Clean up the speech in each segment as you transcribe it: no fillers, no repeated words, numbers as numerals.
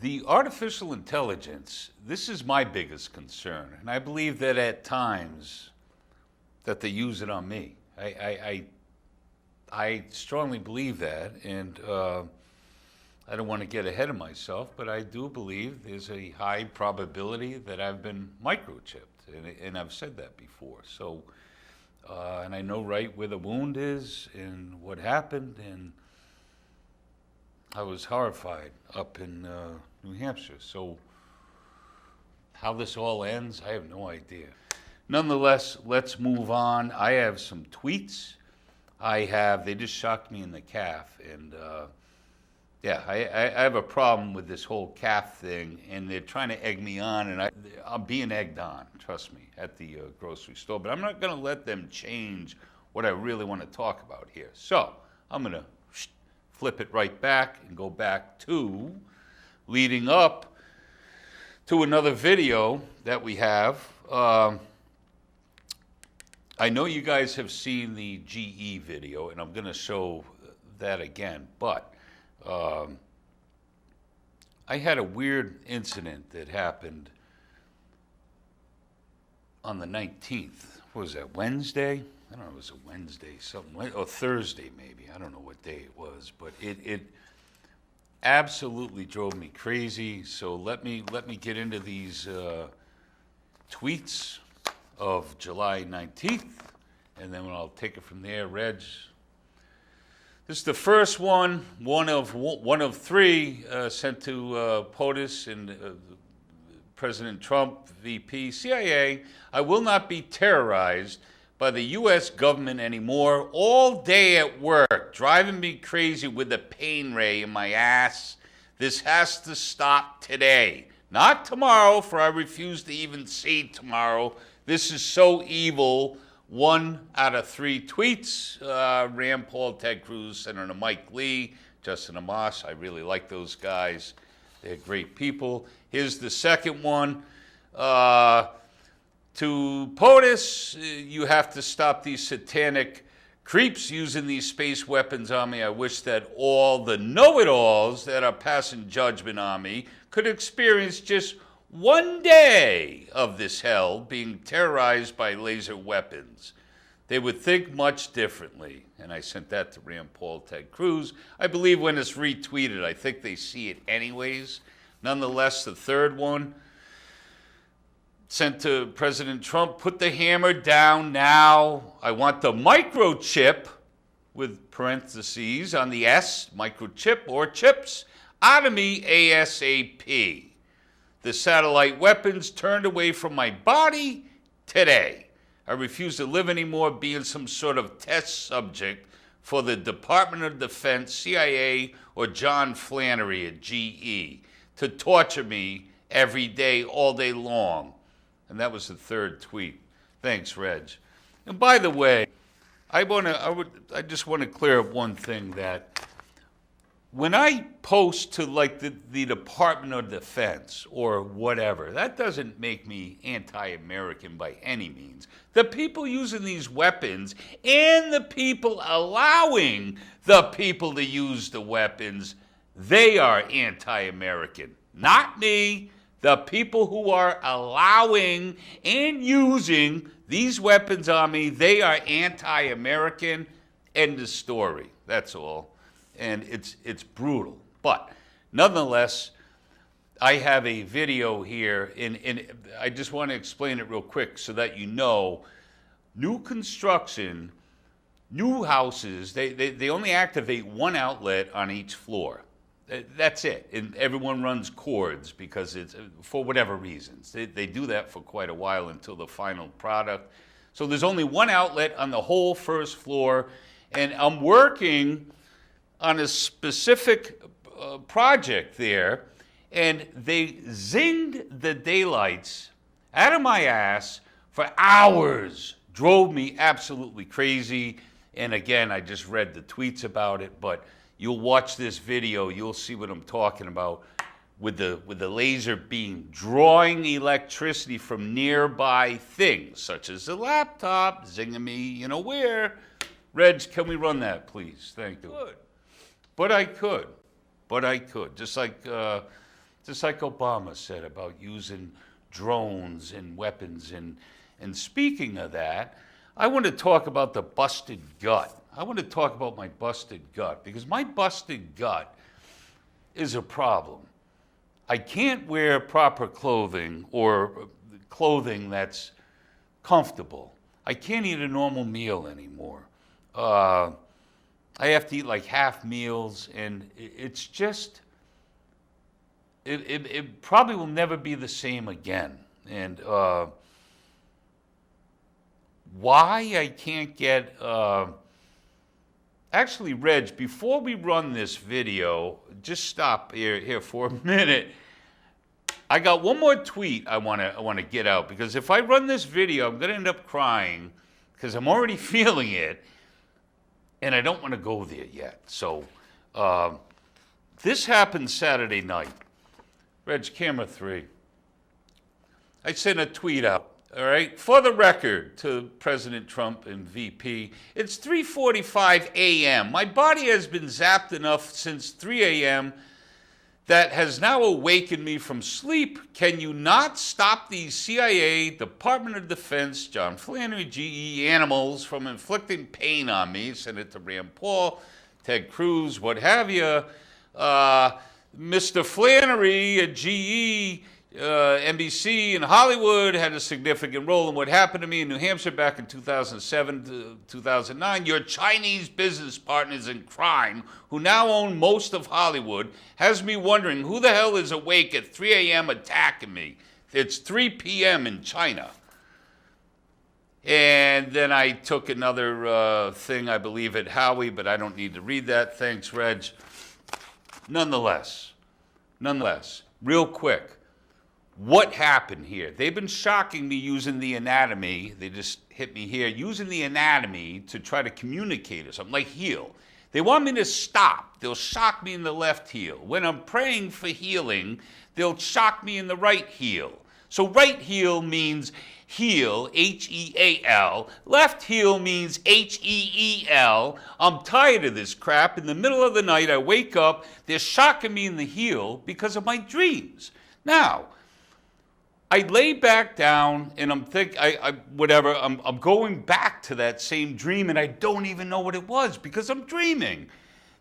The artificial intelligence, this is my biggest concern, and I believe that at times that they use it on me. I strongly believe that, and I don't want to get ahead of myself, but I do believe there's a high probability that I've been microchipped, and I've said that before. So, and I know right where the wound is and what happened, and I was horrified up in New Hampshire. So how this all ends, I have no idea. Nonetheless, let's move on. I have some tweets. They just shocked me in the calf. And yeah, I have a problem with this whole calf thing. And they're trying to egg me on. And I'm being egged on, trust me, at the grocery store. But I'm not going to let them change what I really want to talk about here. So I'm going to flip it right back and go back to leading up to another video that we have. I know you guys have seen the GE video, and I'm going to show that again, but I had a weird incident that happened on the 19th. What was that, Wednesday? I don't know, it was a Wednesday, something, or Thursday maybe. I don't know what day it was, but it absolutely drove me crazy. So let me get into these tweets of July 19th, and then I'll take it from there. Reg, this is the first one of three sent to POTUS and President Trump, VP, CIA. I will not be terrorized by the U.S. government anymore. All day at work, driving me crazy with a pain ray in my ass. This has to stop today, not tomorrow, for I refuse to even see tomorrow. This is so evil. 1 out of 3 tweets. Rand Paul, Ted Cruz, Senator Mike Lee, Justin Amash. I really like those guys. They're great people. Here's the second one. To POTUS, you have to stop these satanic creeps using these space weapons on me. I wish that all the know-it-alls that are passing judgment on me could experience just one day of this hell, being terrorized by laser weapons. They would think much differently. And I sent that to Rand Paul, Ted Cruz. I believe when it's retweeted, I think they see it anyways. Nonetheless, the third one, sent to President Trump, put the hammer down now. I want the microchip, with parentheses on the S, microchip or chips, out of me ASAP. The satellite weapons turned away from my body today. I refuse to live anymore being some sort of test subject for the Department of Defense, CIA, or John Flannery at GE to torture me every day, all day long. And that was the third tweet. Thanks, Reg. And by the way, I just want to clear up one thing, that when I post to like the Department of Defense or whatever, that doesn't make me anti-American by any means. The people using these weapons and the people allowing the people to use the weapons, they are anti-American, not me. The people who are allowing and using these weapons on me, they are anti-American. End of story. That's all. And it's brutal. But nonetheless, I have a video here, and I just want to explain it real quick so that you know. New construction, new houses, they only activate one outlet on each floor. That's it. And everyone runs cords because it's for whatever reasons. They do that for quite a while until the final product. So there's only one outlet on the whole first floor. And I'm working on a specific project there. And they zinged the daylights out of my ass for hours. Drove me absolutely crazy. And again, I just read the tweets about it, but you'll watch this video, you'll see what I'm talking about, with the laser beam drawing electricity from nearby things, such as the laptop, zinging me, you know where. Reg, can we run that, please? Thank you. But I could. Just like just like Obama said about using drones and weapons. And speaking of that, I want to talk about the busted gut. I want to talk about my busted gut, because my busted gut is a problem. I can't wear proper clothing or clothing that's comfortable. I can't eat a normal meal anymore. I have to eat like half meals, and it's just, it probably will never be the same again. And why I can't get, actually, Reg, before we run this video, just stop here for a minute. I got one more tweet I want to get out, because if I run this video, I'm going to end up crying because I'm already feeling it, and I don't want to go there yet. So this happened Saturday night. Reg, camera 3. I sent a tweet out, all right? For the record, to President Trump and VP, it's 3:45 a.m. My body has been zapped enough since 3 a.m. that has now awakened me from sleep. Can you not stop these CIA, Department of Defense, John Flannery, GE animals from inflicting pain on me? Send it to Rand Paul, Ted Cruz, what have you. Mr. Flannery at GE, NBC in Hollywood had a significant role in what happened to me in New Hampshire back in 2007 to 2009. Your Chinese business partners in crime, who now own most of Hollywood, has me wondering who the hell is awake at 3 a.m. attacking me. It's 3 p.m. in China. And then I took another thing, I believe, at Howie, but I don't need to read that. Thanks, Reg. Nonetheless, real quick, what happened here? They've been shocking me using the anatomy. They just hit me here, using the anatomy to try to communicate or something, like heel. They want me to stop. They'll shock me in the left heel. When I'm praying for healing, they'll shock me in the right heel. So right heel means heal, H-E-A-L. Left heel means H-E-E-L. I'm tired of this crap. In the middle of the night, I wake up. They're shocking me in the heel because of my dreams. Now, I lay back down and I'm I'm going back to that same dream, and I don't even know what it was because I'm dreaming.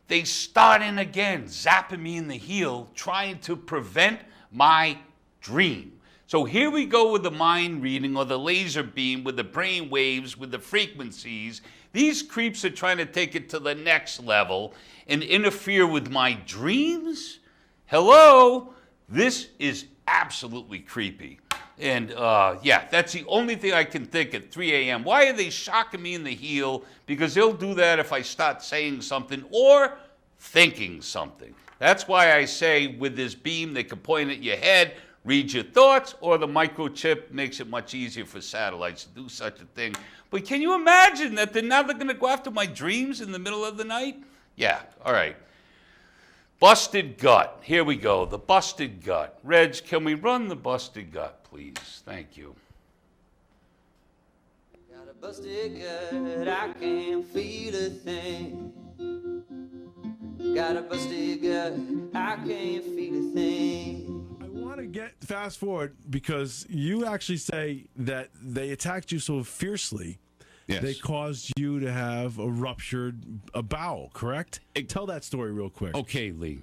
They start in again, zapping me in the heel, trying to prevent my dream. So here we go with the mind reading or the laser beam with the brain waves, with the frequencies. These creeps are trying to take it to the next level and interfere with my dreams? Hello? This is absolutely creepy. And yeah, that's the only thing I can think at 3 a.m. Why are they shocking me in the heel? Because they'll do that if I start saying something or thinking something. That's why I say with this beam, they can point at your head, read your thoughts, or the microchip makes it much easier for satellites to do such a thing. But can you imagine that they're going to go after my dreams in the middle of the night? Yeah, all right. Busted gut. Here we go, the busted gut. Reg, can we run the busted gut, please? Thank you. Got a busted gut, I can't feel a thing. Got a busted gut, I can't feel a thing. I want to get fast forward because you actually say that they attacked you so fiercely. Yes. They caused you to have a ruptured bowel, correct? Tell that story real quick. Okay, Lee.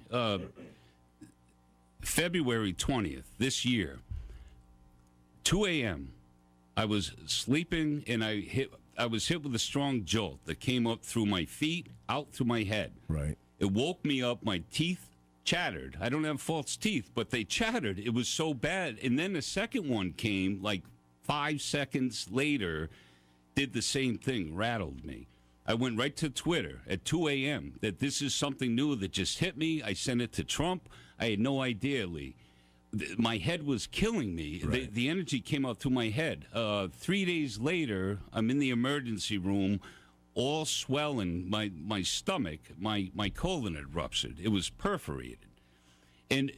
February 20th this year, 2 a.m., I was sleeping and I was hit with a strong jolt that came up through my feet, out through my head. Right. It woke me up. My teeth chattered. I don't have false teeth, but they chattered. It was so bad. And then the second one came like 5 seconds later, did the same thing, rattled me. I went right to Twitter at 2 a.m. that this is something new that just hit me. I sent it to Trump. I had no idea, Lee. My head was killing me. Right. The energy came out through my head. 3 days later, I'm in the emergency room, all swelling. My stomach, my colon had ruptured. It was perforated. And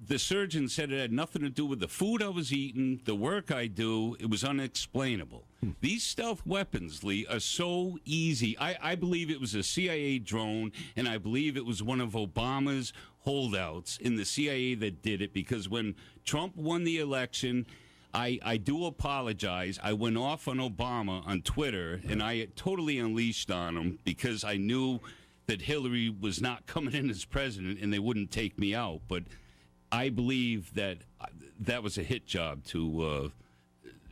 the surgeon said it had nothing to do with the food I was eating, the work I do. It was unexplainable. These stealth weapons, Lee, are so easy. I believe it was a CIA drone, and I believe it was one of Obama's holdouts in the CIA that did it, because when Trump won the election, I do apologize. I went off on Obama on Twitter, and I totally unleashed on him because I knew that Hillary was not coming in as president and they wouldn't take me out. But I believe that that was a hit job to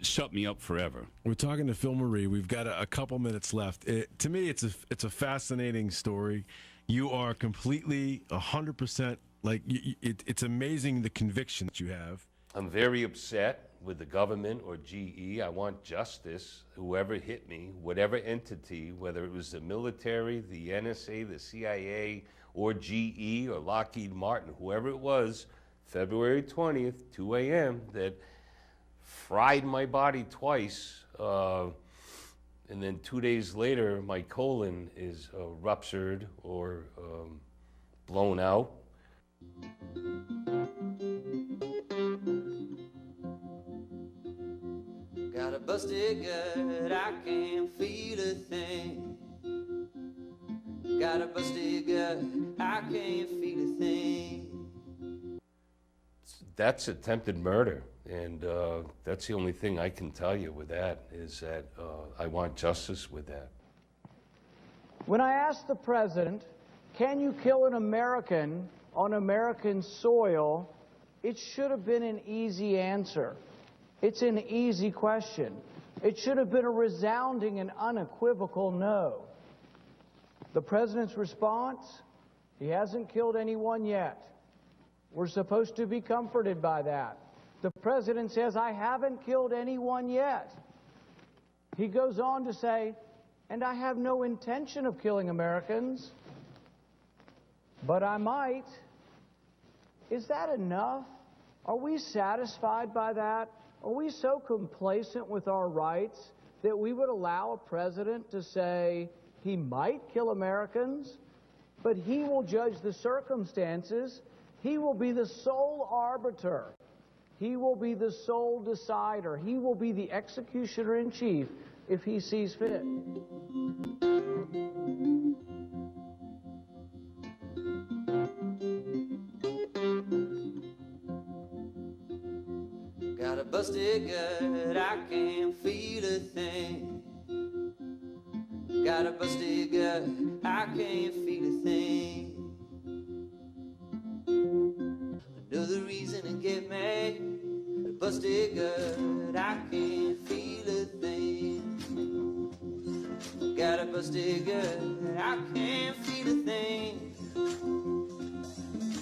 shut me up forever. We're talking to Phil Marie. We've got a couple minutes left. To me, it's a fascinating story. You are completely 100% like it's amazing the conviction that you have. I'm very upset with the government or GE. I want justice. Whoever hit me, whatever entity, whether it was the military, the NSA, the CIA, or GE or Lockheed Martin, whoever it was, February 20th, 2 a.m., that fried my body twice, and then 2 days later, my colon is ruptured or blown out. Got a busted gut, I can't feel a thing. Got a busted gut, I can't feel a thing. That's attempted murder, and that's the only thing I can tell you with that, is that I want justice with that. When I asked the president, can you kill an American on American soil, it should have been an easy answer. It's an easy question. It should have been a resounding and unequivocal no. The president's response, he hasn't killed anyone yet. We're supposed to be comforted by that. The president says, I haven't killed anyone yet. He goes on to say, and I have no intention of killing Americans, but I might. Is that enough? Are we satisfied by that? Are we so complacent with our rights that we would allow a president to say he might kill Americans, but he will judge the circumstances? He will be the sole arbiter. He will be the sole decider. He will be the executioner-in-chief if he sees fit. Got a busted gut, I can't feel a thing. Got a busted gut, I can't feel a thing. Another reason to get mad. A busted gut, I can't feel a thing. Got a busted gut, I can't feel a thing.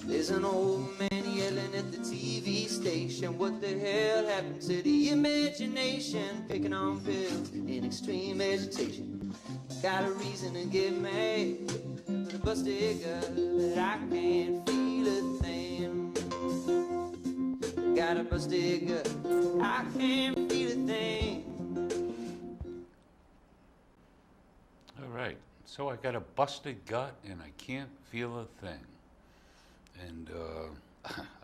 There's an old man yelling at the TV station. What the hell happened to the imagination? Picking on pills in extreme agitation. Got a reason to get mad, but a busted gut, I can't feel a thing. Got a busted gut, I can't feel a thing. All right, so I got a busted gut and I can't feel a thing. And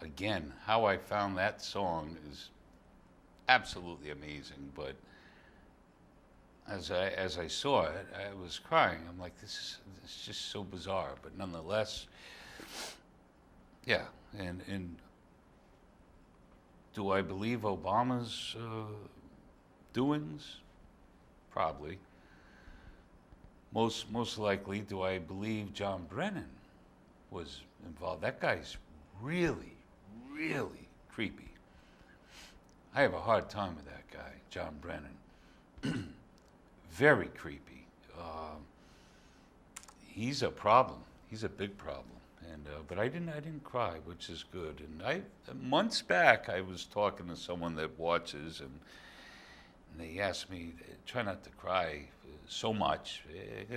again, how I found that song is absolutely amazing. But as I saw it, I was crying. I'm like, this is just so bizarre. But nonetheless, yeah. And do I believe Obama's doings? Probably. Most likely, do I believe John Brennan was involved? That guy's really, really creepy. I have a hard time with that guy, John Brennan. Very creepy. He's a problem. He's a big problem. And but I didn't cry, which is good. And months back, I was talking to someone that watches, and they asked me, try not to cry so much.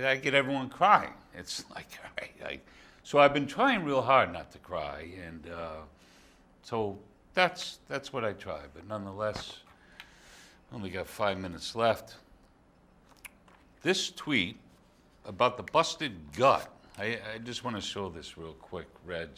I get everyone crying. It's like, all right, so I've been trying real hard not to cry, and so that's what I try. But nonetheless, only got 5 minutes left. This tweet about the busted gut, I just want to show this real quick, Reg.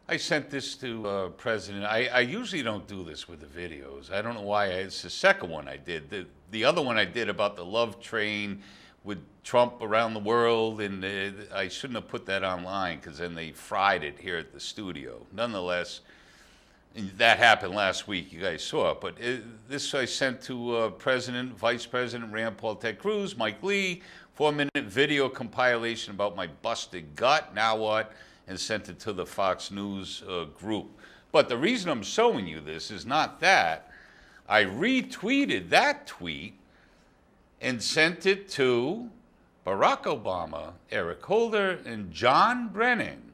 I sent this to President. I usually don't do this with the videos. I don't know why. It's the second one I did. The other one I did about the love train with Trump around the world, and I shouldn't have put that online because then they fried it here at the studio. Nonetheless, that happened last week. You guys saw it, but this I sent to Vice President Rand Paul, Ted Cruz, Mike Lee, 4-minute video compilation about my busted gut. Now what? And sent it to the Fox News group. But the reason I'm showing you this is not that. I retweeted that tweet and sent it to Barack Obama, Eric Holder, and John Brennan.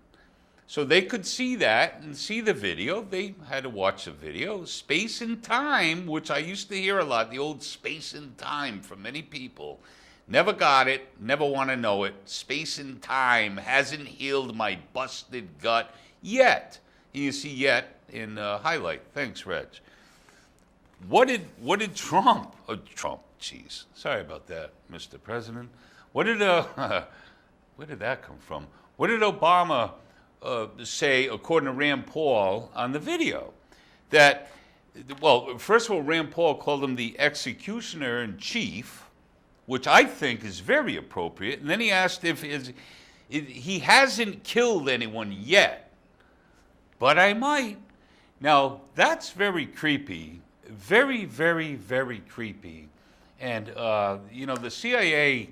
So they could see that and see the video. They had to watch the video. Space and time, which I used to hear a lot, the old space and time from many people. Never got it, never want to know it. Space and time hasn't healed my busted gut yet. And you see yet in highlight. Thanks, Reg. What did Trump, jeez, sorry about that, Mr. President. Where did that come from? What did Obama say, according to Rand Paul, on the video? That, well, first of all, Rand Paul called him the executioner in chief, which I think is very appropriate. And then he asked if he hasn't killed anyone yet, but I might. Now, that's very creepy. Very, very, very creepy. And, the CIA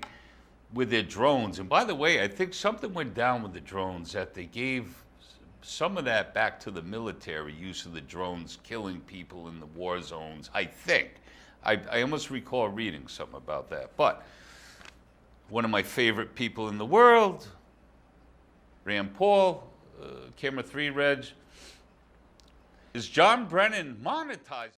with their drones, and by the way, I think something went down with the drones that they gave some of that back to the military, use of the drones killing people in the war zones, I think. I almost recall reading something about that. But one of my favorite people in the world, Rand Paul, camera 3, Reg, is John Brennan monetized?